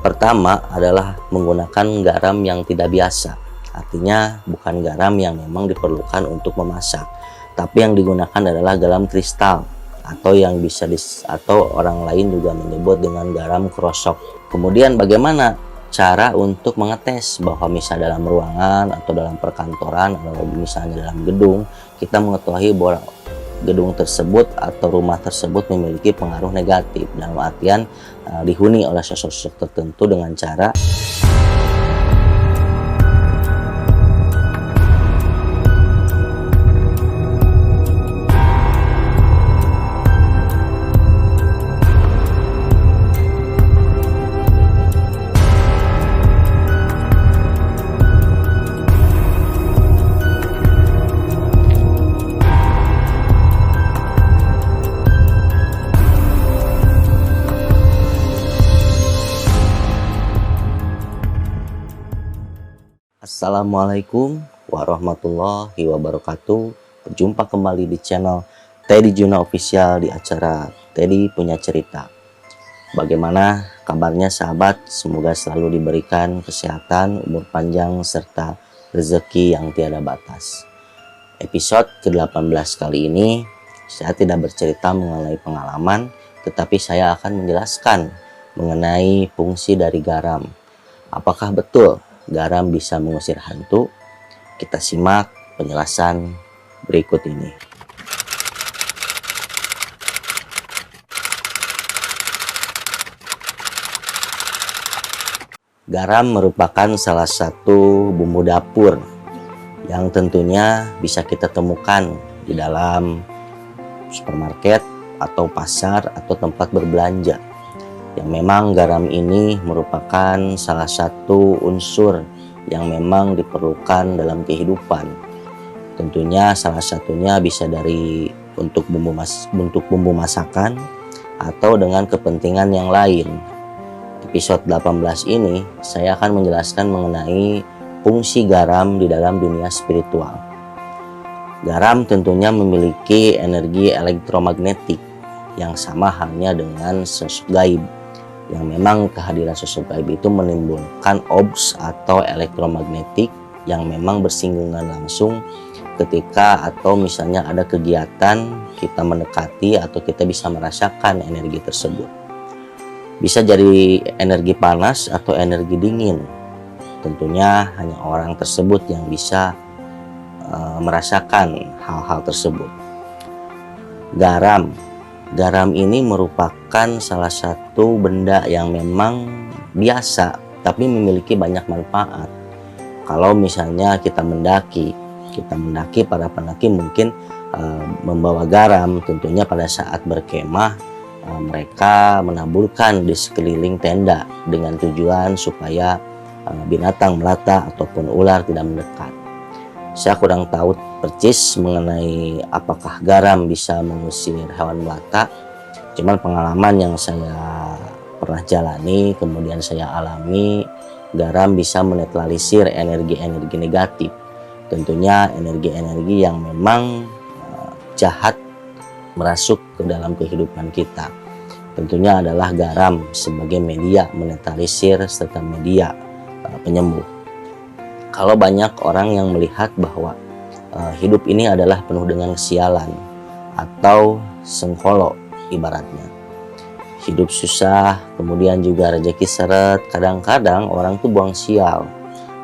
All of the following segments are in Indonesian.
Pertama adalah menggunakan garam yang tidak biasa. Artinya bukan garam yang memang diperlukan untuk memasak, tapi yang digunakan adalah garam kristal atau yang atau orang lain juga menyebut dengan garam krosok. Kemudian bagaimana cara untuk mengetes bahwa misalnya dalam ruangan atau dalam perkantoran atau misalnya dalam gedung, kita mengetahui bahwa gedung tersebut atau rumah tersebut memiliki pengaruh negatif, dalam artian dihuni oleh sosok-sosok tertentu dengan cara Assalamualaikum warahmatullahi wabarakatuh. Berjumpa kembali di channel Teddy Juna Official di acara Teddy Punya Cerita. Bagaimana kabarnya sahabat? Semoga selalu diberikan kesehatan, umur panjang, serta rezeki yang tiada batas. Episode ke-18 kali ini saya tidak bercerita mengenai pengalaman, tetapi saya akan menjelaskan mengenai fungsi dari garam. Apakah betul garam bisa mengusir hantu? Kita simak penjelasan berikut ini. Garam merupakan salah satu bumbu dapur yang tentunya bisa kita temukan di dalam supermarket atau pasar atau tempat berbelanja. Yang memang garam ini merupakan salah satu unsur yang memang diperlukan dalam kehidupan. Tentunya salah satunya bisa dari untuk bumbu masakan atau dengan kepentingan yang lain. Episode 18 ini saya akan menjelaskan mengenai fungsi garam di dalam dunia spiritual. Garam tentunya memiliki energi elektromagnetik yang sama halnya dengan sosok gaib, yang memang kehadiran sosok gaib itu menimbulkan orbs atau elektromagnetik yang memang bersinggungan langsung ketika atau misalnya ada kegiatan kita mendekati atau kita bisa merasakan energi tersebut. Bisa jadi energi panas atau energi dingin. Tentunya hanya orang tersebut yang bisa merasakan hal-hal tersebut. Garam ini merupakan salah satu benda yang memang biasa tapi memiliki banyak manfaat. Kalau misalnya kita mendaki para pendaki mungkin membawa garam, tentunya pada saat berkemah mereka menaburkan di sekeliling tenda dengan tujuan supaya binatang melata ataupun ular tidak mendekat. Saya kurang tahu persis mengenai apakah garam bisa mengusir hewan melata. Cuman pengalaman yang saya pernah jalani, kemudian saya alami, garam bisa menetralisir energi-energi negatif. Tentunya energi-energi yang memang jahat merasuk ke dalam kehidupan kita. Tentunya adalah garam sebagai media menetralisir serta media penyembuh. Kalau banyak orang yang melihat bahwa hidup ini adalah penuh dengan kesialan atau sengkolo ibaratnya. Hidup susah, kemudian juga rezeki seret, kadang-kadang orang tuh buang sial.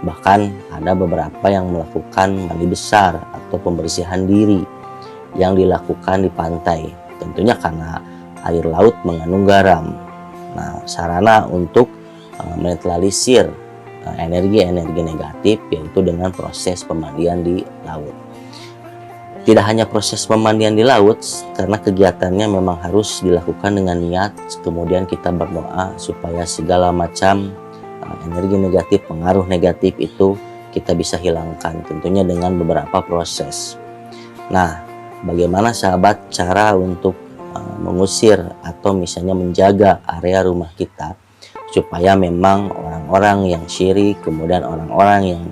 Bahkan ada beberapa yang melakukan mandi besar atau pembersihan diri yang dilakukan di pantai. Tentunya karena air laut mengandung garam. Nah, sarana untuk menetralisir energi-energi negatif yaitu dengan proses pemandian di laut. Tidak hanya proses pemandian di laut, karena kegiatannya memang harus dilakukan dengan niat, kemudian kita berdoa supaya segala macam energi negatif, pengaruh negatif itu kita bisa hilangkan, tentunya dengan beberapa proses. Nah, bagaimana sahabat cara untuk mengusir atau misalnya menjaga area rumah kita supaya memang orang-orang yang syirik, kemudian orang-orang yang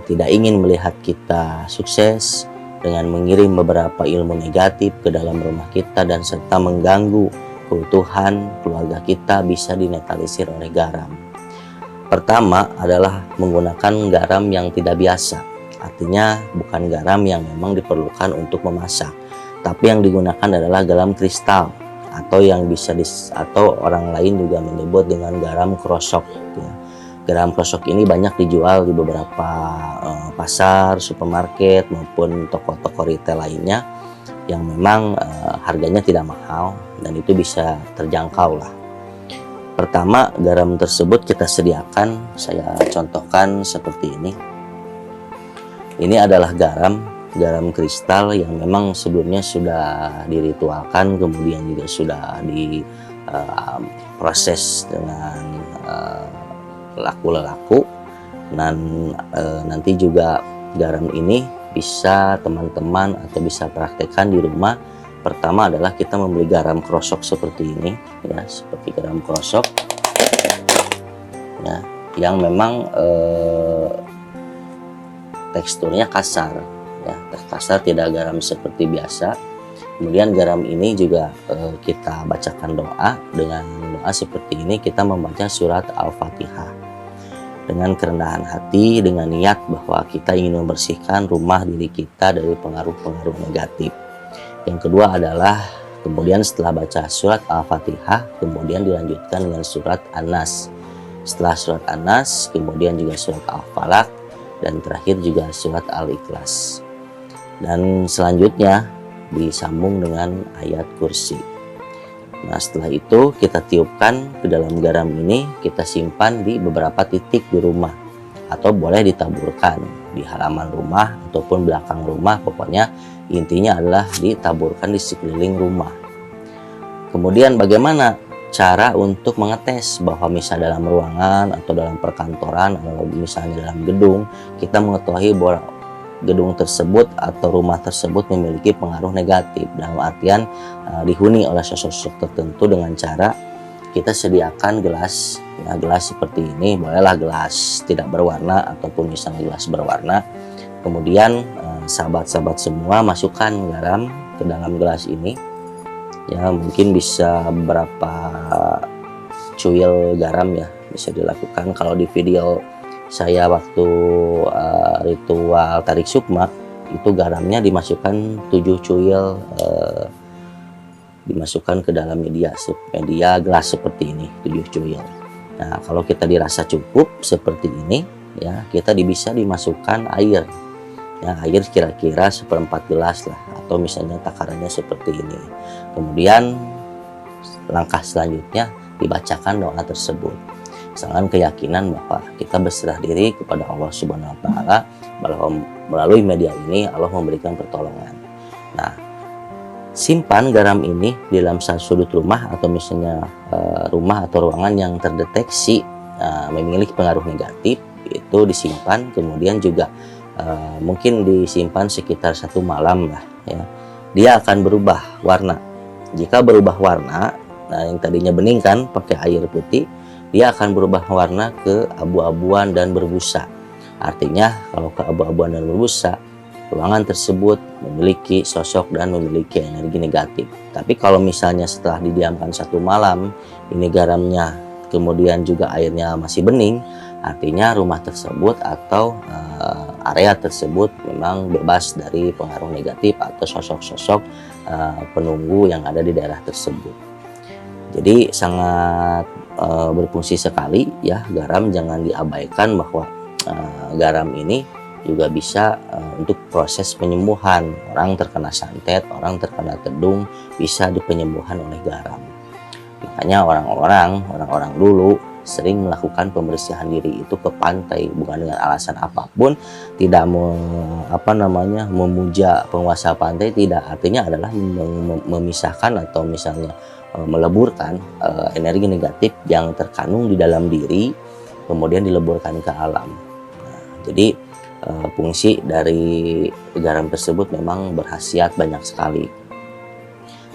tidak ingin melihat kita sukses dengan mengirim beberapa ilmu negatif ke dalam rumah kita dan serta mengganggu keutuhan keluarga kita bisa dinetralisir oleh garam. Pertama adalah menggunakan garam yang tidak biasa. Artinya bukan garam yang memang diperlukan untuk memasak, tapi yang digunakan adalah garam kristal atau yang atau orang lain juga menyebut dengan garam krosok ya. Garam krosok ini banyak dijual di beberapa pasar, supermarket maupun toko-toko retail lainnya yang memang harganya tidak mahal dan itu bisa terjangkau lah. Pertama, garam tersebut kita sediakan, saya contohkan seperti ini. Ini adalah garam kristal yang memang sebelumnya sudah diritualkan, kemudian juga sudah diproses dengan lelaku, dan nanti juga garam ini bisa teman-teman atau bisa praktekkan di rumah. Pertama adalah kita membeli garam krosok seperti ini ya, seperti garam krosok ya, yang memang teksturnya kasar ya, kasar, tidak garam seperti biasa. Kemudian garam ini juga kita bacakan doa. Dengan doa seperti ini kita membaca surat Al-Fatihah dengan kerendahan hati, dengan niat bahwa kita ingin membersihkan rumah diri kita dari pengaruh-pengaruh negatif. Yang kedua adalah kemudian setelah baca surat Al-Fatihah, kemudian dilanjutkan dengan surat An-Nas. Setelah surat An-Nas, kemudian juga surat Al-Falaq, dan terakhir juga surat Al-Ikhlas. Dan selanjutnya disambung dengan ayat kursi. Nah, setelah itu kita tiupkan ke dalam garam ini, kita simpan di beberapa titik di rumah, atau boleh ditaburkan di halaman rumah ataupun belakang rumah. Pokoknya intinya adalah ditaburkan di sekeliling rumah. Kemudian bagaimana cara untuk mengetes bahwa misalnya dalam ruangan atau dalam perkantoran atau misalnya dalam gedung, kita mengetahui bahwa gedung tersebut atau rumah tersebut memiliki pengaruh negatif, dalam artian dihuni oleh sosok-sosok tertentu, dengan cara kita sediakan gelas ya, gelas seperti ini, bolehlah gelas tidak berwarna ataupun misalnya gelas berwarna. Kemudian sahabat-sahabat semua masukkan garam ke dalam gelas ini ya, mungkin bisa berapa cuil garam ya, bisa dilakukan. Kalau di video saya waktu ritual tarik sukma, itu garamnya dimasukkan 7 cuil, dimasukkan ke dalam media gelas seperti ini, 7 cuil. Nah, kalau kita dirasa cukup seperti ini ya, kita bisa dimasukkan air ya, air kira-kira 1/4 gelas lah, atau misalnya takarannya seperti ini. Kemudian langkah selanjutnya dibacakan doa tersebut dengan keyakinan bahwa kita berserah diri kepada Allah Subhanahu wa taala, bahwa melalui media ini Allah memberikan pertolongan. Nah, simpan garam ini di dalam sudut rumah atau misalnya rumah atau ruangan yang terdeteksi memiliki pengaruh negatif, itu disimpan. Kemudian juga mungkin disimpan sekitar 1 malam lah ya. Dia akan berubah warna. Jika berubah warna, nah yang tadinya bening kan pakai air putih, dia akan berubah warna ke abu-abuan dan berbusa. Artinya kalau ke abu-abuan dan berbusa, ruangan tersebut memiliki sosok dan memiliki energi negatif. Tapi kalau misalnya setelah didiamkan 1 malam, ini garamnya kemudian juga airnya masih bening, artinya rumah tersebut atau area tersebut memang bebas dari pengaruh negatif atau sosok-sosok penunggu yang ada di daerah tersebut. Jadi sangat berfungsi sekali ya garam, jangan diabaikan bahwa garam ini juga bisa untuk proses penyembuhan. Orang terkena santet, orang terkena tedung, bisa dipenyembuhan oleh garam. Makanya orang-orang dulu sering melakukan pembersihan diri itu ke pantai, bukan dengan alasan apapun, tidak memuja penguasa pantai, tidak. Artinya adalah memisahkan atau misalnya meleburkan energi negatif yang terkandung di dalam diri, kemudian dileburkan ke alam. Nah, jadi fungsi dari garam tersebut memang berkhasiat banyak sekali.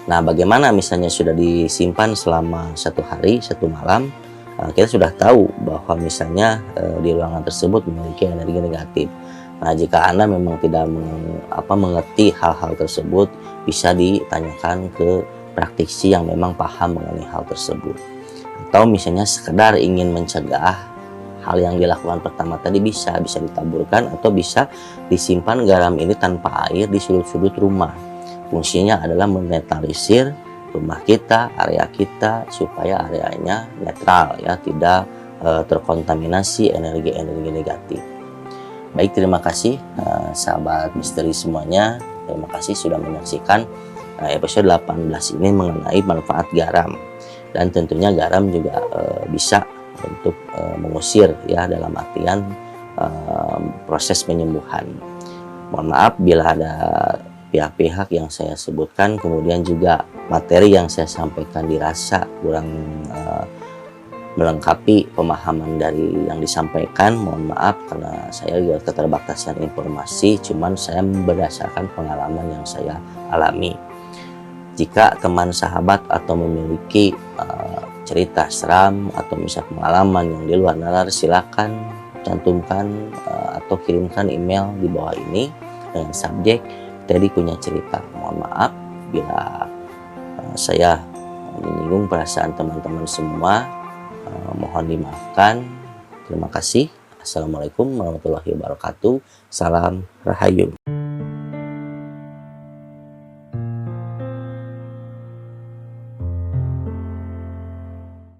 Nah, bagaimana misalnya sudah disimpan selama 1 hari 1 malam, kita sudah tahu bahwa misalnya di ruangan tersebut memiliki energi negatif. Nah, jika Anda memang tidak mengerti hal-hal tersebut, bisa ditanyakan ke praktisi yang memang paham mengenai hal tersebut. Atau misalnya sekedar ingin mencegah hal yang dilakukan pertama tadi bisa ditaburkan atau bisa disimpan garam ini tanpa air di sudut-sudut rumah. Fungsinya adalah menetralisir rumah kita, area kita, supaya areanya netral ya, tidak terkontaminasi energi-energi negatif. Baik, terima kasih sahabat misteri semuanya. Terima kasih sudah menyaksikan episode 18 ini mengenai manfaat garam. Dan tentunya garam juga bisa untuk mengusir ya, dalam artian proses penyembuhan. Mohon maaf bila ada pihak-pihak yang saya sebutkan, kemudian juga materi yang saya sampaikan dirasa kurang melengkapi pemahaman dari yang disampaikan. Mohon maaf karena saya juga keterbatasan informasi, cuman saya berdasarkan pengalaman yang saya alami. Jika teman sahabat atau memiliki cerita seram atau misalnya pengalaman yang di luar nalar, silakan cantumkan atau kirimkan email di bawah ini dengan subjek Teddy punya cerita. Mohon maaf bila saya menyinggung perasaan teman-teman semua, mohon dimaafkan. Terima kasih. Assalamualaikum warahmatullahi wabarakatuh. Salam Rahayu.